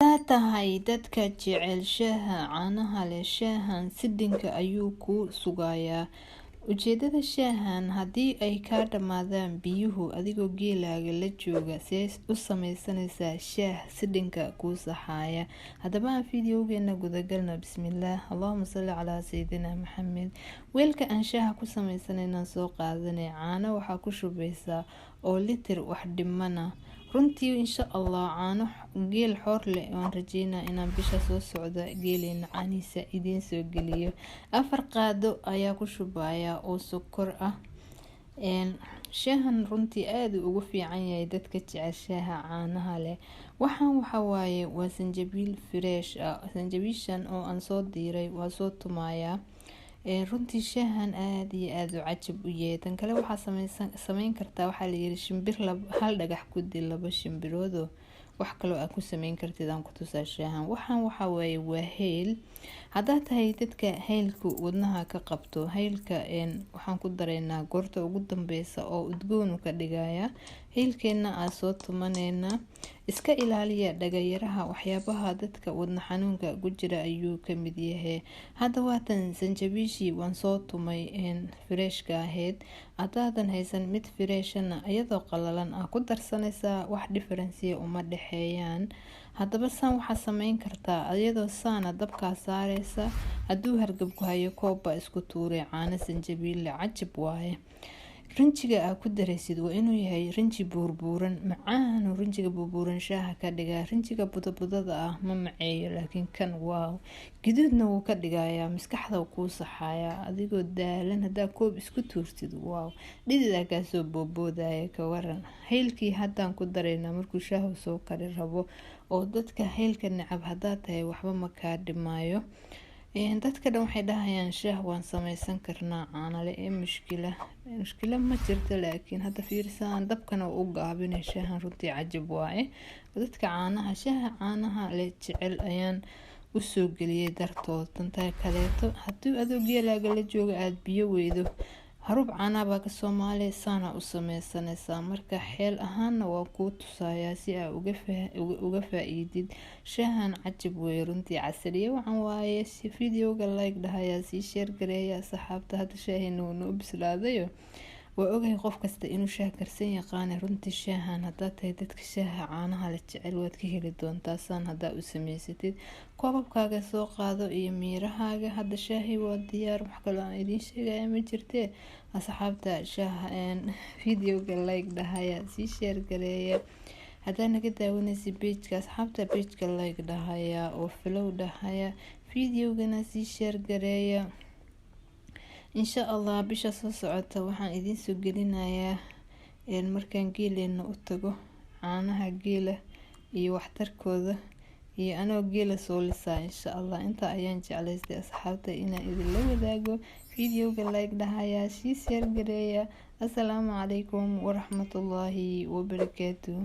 haddaad tahay dadka jecel shaaha caanaha leh, shaahan sidinka ayuu kuu sugayaa. Ujeedada shaahan haddii ay ka dhamaadaan biyuhu adigoo geelaaga la jooga see u sameysanaysaa shaah sidinka kuu saxaya. Haddaba aan fiidiyowgeena gudagalna. Bismillaah, Allahumma salli calaa sayyidina Maxamed. Weelka aan shaaha ku sameysanayna soo qaadanay caano waxaa ku shubaysaa oo litir wax dhimana. runtii insha Allah caano geel xoor leh waan rajeynaa inaan bisha soo socda geelina caaniisa idiin soo geliyo. 4 qaado ayaa ku shubaya oo sokor ah. Shaahan runtii aad ugu fiican yahay dadka jecel shaaha caanaha leh. Waxaan waxa waaye waa sanjabiil fresh ah. Sanjabiishan oo aan soo diiray waa soo tumaaya. runtii shaahan aad iyo aad u cajab u yahay. Tan kale waxaa sameyn kartaa waxaa la yiri shimbir hal dhagax ku dil 2 shimbiroodo. wax kale aad ku sameyn kartid aan ku tusaa shaahan. waxaan waxa waaye waa heel. haddaad tahay dadka heelku wadnaha ka qabto, heelka waxaan ku dareynaa goorta ugu dambeysa oo udgoonu ka dhigaya. heelkeena aan soo tumaneyna. iska ilaaliya dhagayaraha waxyaabaha dadka wadna xanuunka ku jira ayuu ka mid yahay. hadda waatan sanjabiishii waan soo tumay freshka ahayd. haddaadan haysan mid freshana iyadoo qalalan ah ku darsanaysaa, wax difference uma dhexeeyaan. haddaba saan waxaa sameyn kartaa iyadoo saana dabka saareysa. hadduu hargab ku hayo koob isku tuuray caano sanjabiil cajab waaye. rinjiga aad ku dareysid waa inuu yahay rinji buurbuuran, macaan. rinjiga buurbuuran shaaha ka dhigaa. rinjiga budada ah ma maceeyo, laakiin kan waaw guduudna wuu ka dhigayaa, maskaxda kuu saxaya. adigoo daalan haddaa koob isku tuurtid waaw dhidid kaa soo boobodaya ka waran. heelkii haddaan ku dareynaa markuu shaahu soo kari rabo oo dadka heelka necab haddaad tahay waxba ma kaa dhimaayo. dadka dhan waxay dhahayaan shaah waan sameysan karnaa caano leh. mushkila ma jirto, laakiin hadda fiirsaan dabkana u gaabinay shaahan runtii cajab waaye. dadka shaaha caanaha leh jecel ayaan u soo geliyay dartood. tantaa kaleeto haddii adoo geelaaga la jooga aad biyo weydo, harub caana baa ka Soomaaliya saana u sameysanaysaa. marka xeel ahaanna waa kuu tusayaa si aad uga faa'iidid. shaahan cajab way runtii casriye waxaan waaye. si fiidiyowga like dhahaya, si share gareeya asxaabta. hadda shaahina wuu bislaadayo. waa ogahay qof kasta inuu shaah karsan yaqaan. runtii shaahan haddaad tahay dadka shaaha caanaha la jecel waad ka heli doontaa saan haddaa u samaysatid. koobabkaaga soo qaado iyo miirahaaga. hadda shaahi waa diyaar. wax kale aan idiin sheegaya ma jirtee asxaabta. shaaha fiidiyowga like dhahaya, si share gareeya. haddaa naga daawanaysa page-ka asxaabta, page-ka like dhahaya oo follow dhahaya. fiidiyowgana si share gareeya. insha Allah bisha soo socota waxaan idiin soo gelinayaa markaan geelena u tago caanaha geela iyo waxtarkooda iyo anoo geela soo lisaa. insha Allah inta ayaan jeclaystay asxaabta inaan idin la wadaago. fiidiyowga like dhahaya, si share gareeya. assalaamu calaykum waraxmatullaahi wabarakaatuh.